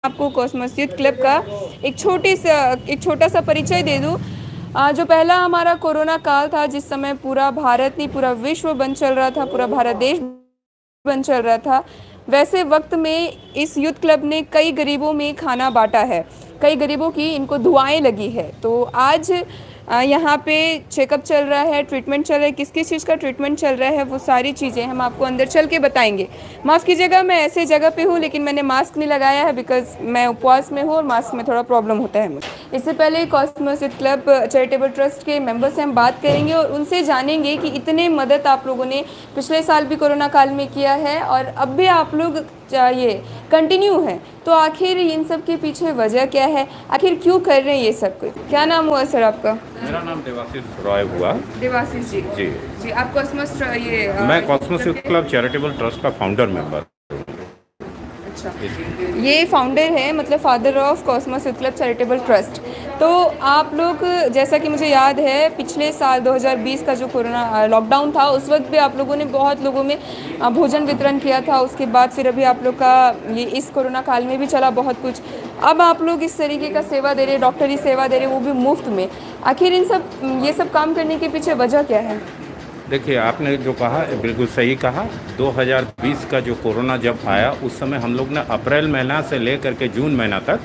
आपको Cosmos youth club का एक छोटा सा परिचय दे दूं। जो पहला हमारा कोरोना काल था, जिस समय पूरा भारत नहीं पूरा विश्व बंद चल रहा था, पूरा भारत देश बंद चल रहा था, वैसे वक्त में इस यूथ क्लब ने कई गरीबों में खाना बांटा है। कई गरीबों की इनको दुआएं लगी है। तो आज यहाँ पे चेकअप चल रहा है, ट्रीटमेंट चल रहा है। किस किस चीज़ का ट्रीटमेंट चल रहा है वो सारी चीज़ें हम आपको अंदर चल के बताएंगे। माफ़ कीजिएगा, मैं ऐसे जगह पे हूँ लेकिन मैंने मास्क नहीं लगाया है बिकॉज मैं उपवास में हूँ और मास्क में थोड़ा प्रॉब्लम होता है मुझे। इससे पहले Cosmos youth club charitable trust के मेंबर से हम बात करेंगे और उनसे जानेंगे कि इतने मदद आप लोगों ने पिछले साल भी कोरोना काल में किया है और अब भी आप लोग ये कंटिन्यू है, तो आखिर इन सब के पीछे वजह क्या है, आखिर क्यों कर रहे हैं ये सब कुछ। क्या नाम हुआ सर आपका? मेरा नाम देवाशीष रॉय हुआ। देवाशीष जी। जी जी, आप कॉस्मोस मैं Cosmos youth club charitable trust का फाउंडर मेंबर। अच्छा, ये फाउंडर है, मतलब father of Cosmos youth club charitable trust. तो आप लोग, जैसा कि मुझे याद है, पिछले साल 2020 का जो कोरोना लॉकडाउन था, उस वक्त भी आप लोगों ने बहुत लोगों में भोजन वितरण किया था। उसके बाद फिर अभी आप लोग का ये इस कोरोना काल में भी चला बहुत कुछ। अब आप लोग इस तरीके का सेवा दे रहे, डॉक्टरी सेवा दे रहे, वो भी मुफ्त में। आखिर ये सब काम करने के पीछे वजह क्या है? देखिए, आपने जो कहा बिल्कुल सही कहा। 2020 का जो कोरोना जब आया, उस समय हम लोग ने अप्रैल महीना से लेकर के जून महीना तक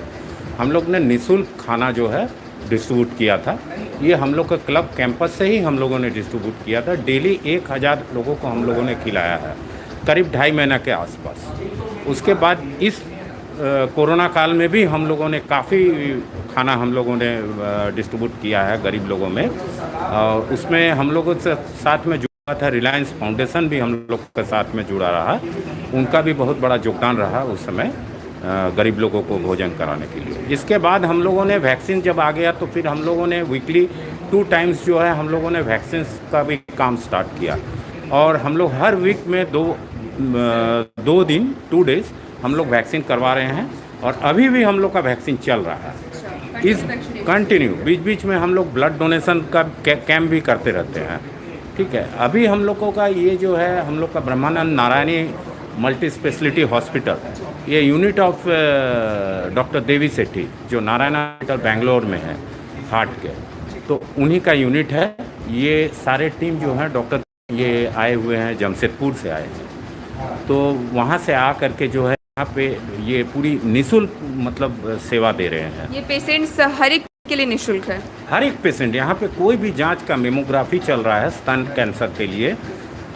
हम लोग ने निःशुल्क खाना जो है डिस्ट्रीब्यूट किया था। ये हम लोग का क्लब कैंपस से ही हम लोगों ने डिस्ट्रीब्यूट किया था। डेली 1000 लोगों को हम लोगों ने खिलाया है, करीब 2.5 महीना के आसपास। उसके बाद इस कोरोना काल में भी हम लोगों ने काफ़ी खाना हम लोगों ने डिस्ट्रीब्यूट किया है गरीब लोगों में। उसमें हम लोगों से साथ में जुड़ा था रिलायंस फाउंडेशन भी हम लोग के साथ में जुड़ा रहा। उनका भी बहुत बड़ा योगदान रहा उस समय गरीब लोगों को भोजन कराने के लिए। इसके बाद हम लोगों ने वैक्सीन जब आ गया तो फिर हम लोगों ने वीकली 2 टाइम्स जो है हम लोगों ने वैक्सीन का भी काम स्टार्ट किया। और हम लोग हर वीक में 2 दिन 2 डेज हम लोग वैक्सीन करवा रहे हैं। और अभी भी हम लोग का वैक्सीन चल रहा है इस कंटिन्यू। बीच बीच में हम लोग ब्लड डोनेशन का कैंप भी करते रहते हैं। ठीक है, अभी हम लोगों का ये जो है हम लोग का ब्रह्मानंद नारायणी मल्टी स्पेशलिटी हॉस्पिटल, ये यूनिट ऑफ डॉक्टर देवी सेठी जो नारायण हॉस्पिटल बेंगलोर में है हार्ट के, तो उन्हीं का यूनिट है। ये सारे टीम जो है डॉक्टर ये आए हुए हैं, जमशेदपुर से आए हैं। तो वहाँ से आ करके जो है यहाँ पे ये पूरी निःशुल्क मतलब सेवा दे रहे हैं। ये पेशेंट्स हर एक के लिए निःशुल्क है? हर एक पेशेंट यहाँ पे कोई भी जांच का मेमोग्राफी चल रहा है स्तन कैंसर के लिए,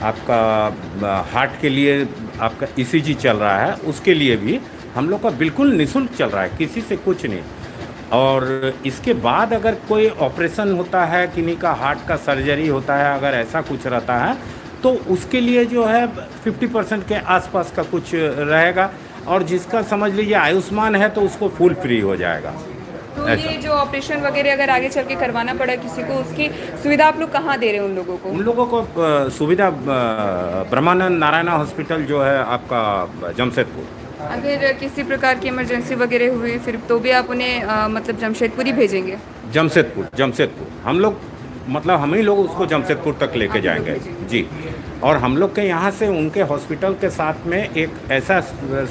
आपका हार्ट के लिए आपका ईसीजी चल रहा है, उसके लिए भी हम लोग का बिल्कुल निःशुल्क चल रहा है, किसी से कुछ नहीं। और इसके बाद अगर कोई ऑपरेशन होता है, किन्हीं का हार्ट का सर्जरी होता है, अगर ऐसा कुछ रहता है तो उसके लिए जो है 50% के आसपास का कुछ रहेगा। और जिसका समझ लीजिए आयुष्मान है तो उसको फुल फ्री हो जाएगा। तो ये जो ऑपरेशन वगैरह अगर आगे चल के करवाना पड़ा किसी को, उसकी सुविधा आप लोग कहाँ दे रहे हैं उन लोगों को? उन लोगों को सुविधा ब्रह्मानंद नारायण हॉस्पिटल जो है आपका जमशेदपुर। अगर किसी प्रकार की इमरजेंसी वगैरह हुई फिर तो भी आप उन्हें मतलब जमशेदपुर ही भेजेंगे? जमशेदपुर हम लोग मतलब हम ही लोग उसको जमशेदपुर तक लेके जाएंगे जी। और हम लोग के यहाँ से उनके हॉस्पिटल के साथ में एक ऐसा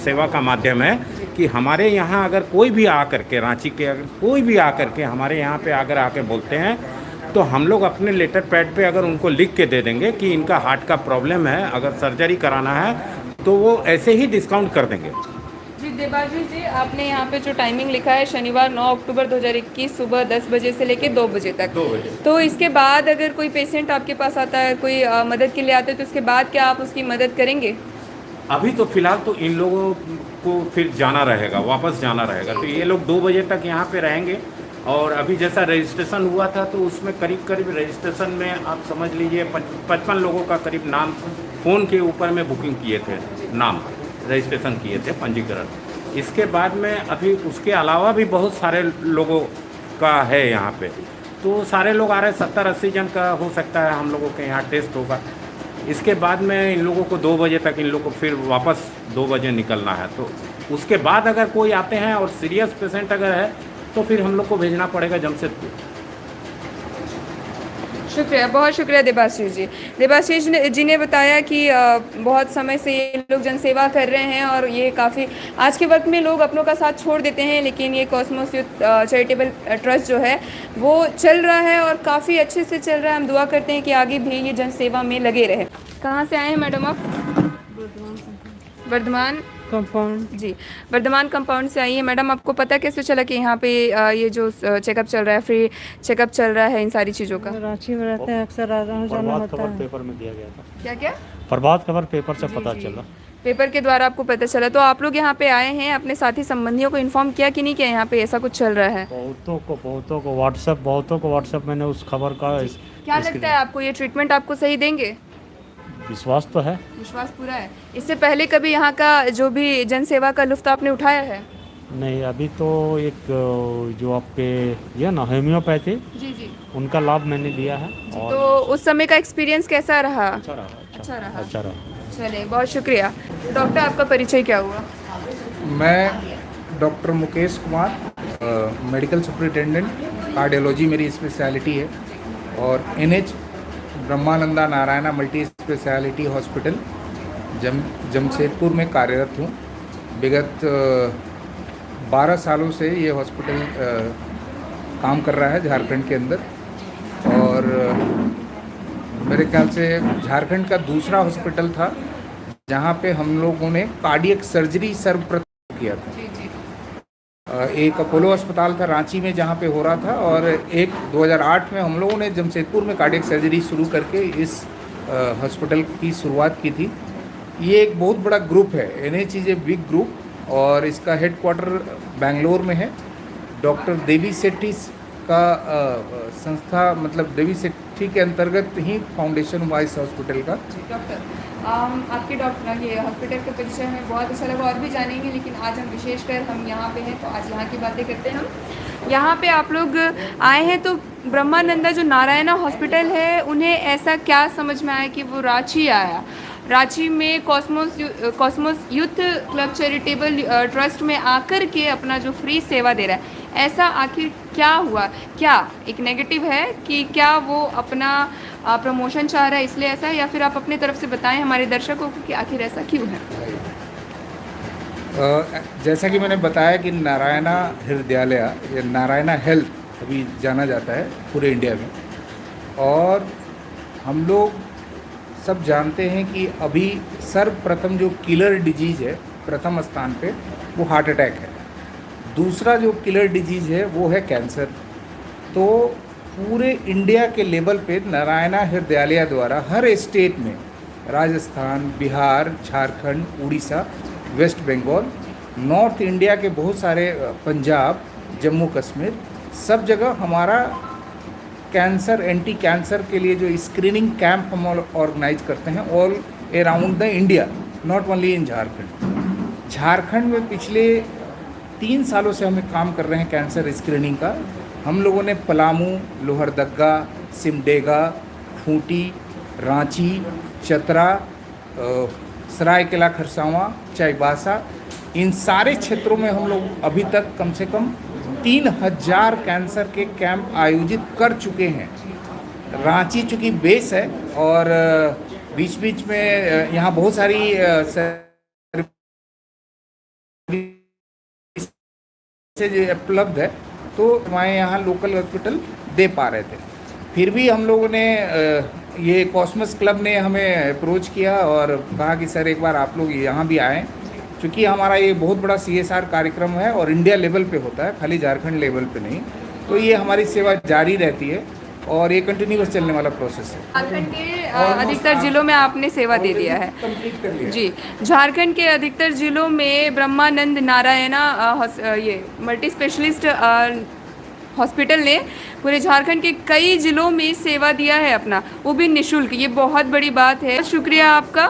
सेवा का माध्यम है कि हमारे यहाँ अगर कोई भी आकर के, रांची के अगर कोई भी आकर के हमारे यहाँ पे अगर आके बोलते हैं तो हम लोग अपने लेटर पैड पे अगर उनको लिख के दे देंगे कि इनका हार्ट का प्रॉब्लम है, अगर सर्जरी कराना है तो वो ऐसे ही डिस्काउंट कर देंगे। जी देवाशीष जी, आपने यहाँ पे जो टाइमिंग लिखा है शनिवार 9 अक्टूबर 2021 सुबह 10 बजे से लेकर 2 बजे तक। 2 बजे। तो इसके बाद अगर कोई पेशेंट आपके पास आता है, कोई मदद के लिए आता है, तो उसके बाद क्या आप उसकी मदद करेंगे? अभी तो फिलहाल तो इन लोगों को फिर जाना रहेगा, वापस जाना रहेगा। तो ये लोग 2 बजे तक यहाँ पे रहेंगे। और अभी जैसा रजिस्ट्रेशन हुआ था तो उसमें करीब करीब रजिस्ट्रेशन में आप समझ लीजिए 55 लोगों का करीब नाम फ़ोन के ऊपर में बुकिंग किए थे, नाम रजिस्ट्रेशन किए थे, पंजीकरण। इसके बाद में अभी उसके अलावा भी बहुत सारे लोगों का है यहाँ पे, तो सारे लोग आ रहे हैं। 70-80 जन का हो सकता है हम लोगों के यहाँ टेस्ट होगा। इसके बाद में इन लोगों को 2 बजे तक इन लोगों को फिर वापस 2 बजे निकलना है। तो उसके बाद अगर कोई आते हैं और सीरियस पेशेंट अगर है तो फिर हम लोग को भेजना पड़ेगा जमशेदपुर। शुक्रिया, बहुत शुक्रिया देबाशीष जी। जी ने बताया कि बहुत समय से ये लोग जनसेवा कर रहे हैं और ये काफ़ी आज के वक्त में लोग अपनों का साथ छोड़ देते हैं, लेकिन ये कॉस्मोस यूथ चैरिटेबल ट्रस्ट जो है वो चल रहा है और काफ़ी अच्छे से चल रहा है। हम दुआ करते हैं कि आगे भी ये जनसेवा में लगे रहे। कहाँ से आए हैं मैडम आप? वर्धमान कंपाउंड। जी, वर्धमान कंपाउंड से आई है मैडम। आपको पता कैसे चला कि यहाँ पे ये जो चेकअप चल रहा है, फ्री चेकअप चल रहा है इन सारी चीज़ों का? रांची में रहते हैं, अक्सर आना जाना प्रभात होता खबर है। पेपर में दिया गया था। क्या क्या? प्रभात खबर पेपर से पता जी। चला। पेपर के द्वारा आपको पता चला, तो आप लोग यहाँ पे आए हैं, अपने साथी संबंधियों को इन्फॉर्म किया कि नहीं किया यहाँ पे ऐसा कुछ चल रहा है? बहुतों को व्हाट्सएप मैंने उस खबर का क्या लगता है आपको ये ट्रीटमेंट आपको सही देंगे? विश्वास तो है। विश्वास पूरा है। इससे पहले कभी यहाँ का जो भी जनसेवा का लुत्फ आपने उठाया है? नहीं, अभी तो एक जो आपके ये ना होम्योपैथी, जी जी। उनका लाभ मैंने लिया है और तो उस समय का एक्सपीरियंस कैसा रहा? अच्छा रहा। अच्छा रहा। अच्छा रहा। चलिए, बहुत शुक्रिया। डॉक्टर, आपका परिचय क्या हुआ? मैं doctor Mukesh Kumar, medical superintendent, cardiology मेरी स्पेशलिटी है और NH Brahmananda Narayana multi speciality hospital Jamshedpur में कार्यरत हूँ। विगत 12 सालों से ये हॉस्पिटल काम कर रहा है झारखंड के अंदर और मेरे ख्याल से झारखंड का दूसरा हॉस्पिटल था जहाँ पे हम लोगों ने कार्डियक सर्जरी सर्वप्रथम किया था। एक अपोलो अस्पताल था रांची में जहाँ पे हो रहा था और एक 2008 में हम लोगों ने जमशेदपुर में कार्डियक सर्जरी शुरू करके इस हॉस्पिटल की शुरुआत की थी। ये एक बहुत बड़ा ग्रुप है, NH is a big group और इसका हेडक्वार्टर बेंगलोर में है। डॉक्टर देवी सेट्टी का संस्था, मतलब देवी सेट्टी के अंतर्गत ही फाउंडेशन हुआ इस हॉस्पिटल का। डॉक्टर, आपके डॉक्टर ये हॉस्पिटल के परिचय में बहुत अच्छा लगा और भी जानेंगे, लेकिन आज हम विशेषकर हम यहाँ पे हैं तो आज यहाँ की बातें करते हैं हम। यहाँ पे आप लोग आए हैं तो ब्रह्मानंदा जो नारायणा हॉस्पिटल है, उन्हें ऐसा क्या समझ में आया कि वो रांची आया? रांची में Cosmos youth club charitable trust में आकर के अपना जो फ्री सेवा दे रहा है, ऐसा आखिर क्या हुआ? क्या एक नेगेटिव है कि क्या वो अपना प्रमोशन चाह रहा है इसलिए ऐसा है, या फिर आप अपने तरफ से बताएं हमारे दर्शकों को कि आखिर ऐसा क्यों है? जैसा कि मैंने बताया कि नारायणा हृदयालय या नारायणा हेल्थ अभी जाना जाता है पूरे इंडिया में और हम लोग सब जानते हैं कि अभी सर्वप्रथम जो किलर डिजीज़ है प्रथम स्थान पे वो हार्ट अटैक है। दूसरा जो किलर डिजीज़ है वो है कैंसर। तो पूरे इंडिया के लेवल पे नारायणा हृदयालय द्वारा हर स्टेट में, Rajasthan, Bihar, Jharkhand, Orissa, west Bengal, north India के बहुत सारे, पंजाब, जम्मू कश्मीर, सब जगह हमारा कैंसर, एंटी कैंसर के लिए जो स्क्रीनिंग कैंप हम ऑर्गेनाइज करते हैं all around the India, not only in Jharkhand. Jharkhand में पिछले 3 सालों से हम काम कर रहे हैं कैंसर स्क्रीनिंग का। हम लोगों ने पलामू, लोहरदगा, सिमडेगा, खूंटी, रांची, चतरा, सरायकेला खरसावां, चाईबासा, इन सारे क्षेत्रों में हम लोग अभी तक कम से कम 3000 कैंसर के कैंप आयोजित कर चुके हैं। रांची चूँकि बेस है और बीच बीच में यहाँ बहुत सारी से उपलब्ध है तो हमारे यहाँ लोकल हॉस्पिटल दे पा रहे थे। फिर भी हम लोगों ने ये कॉस्मस क्लब ने हमें अप्रोच किया और कहा कि सर एक बार आप लोग यहाँ भी आएँ, क्योंकि हमारा ये बहुत बड़ा CSR कार्यक्रम है और इंडिया लेवल पे होता है, खाली झारखंड लेवल पे नहीं। तो ये हमारी सेवा जारी रहती है और ये कंटिन्यूअस चलने वाला प्रोसेस है। झारखंड के अधिकतर जिलों में आपने सेवा दे दिया है। कंप्लीट कर लिया जी, झारखंड के अधिकतर जिलों में ब्रह्मानंद नारायणा ये मल्टी स्पेशलिस्ट हॉस्पिटल ने पूरे झारखंड के कई जिलों में सेवा दिया है अपना, वो भी निःशुल्क। ये बहुत बड़ी बात है। शुक्रिया आपका।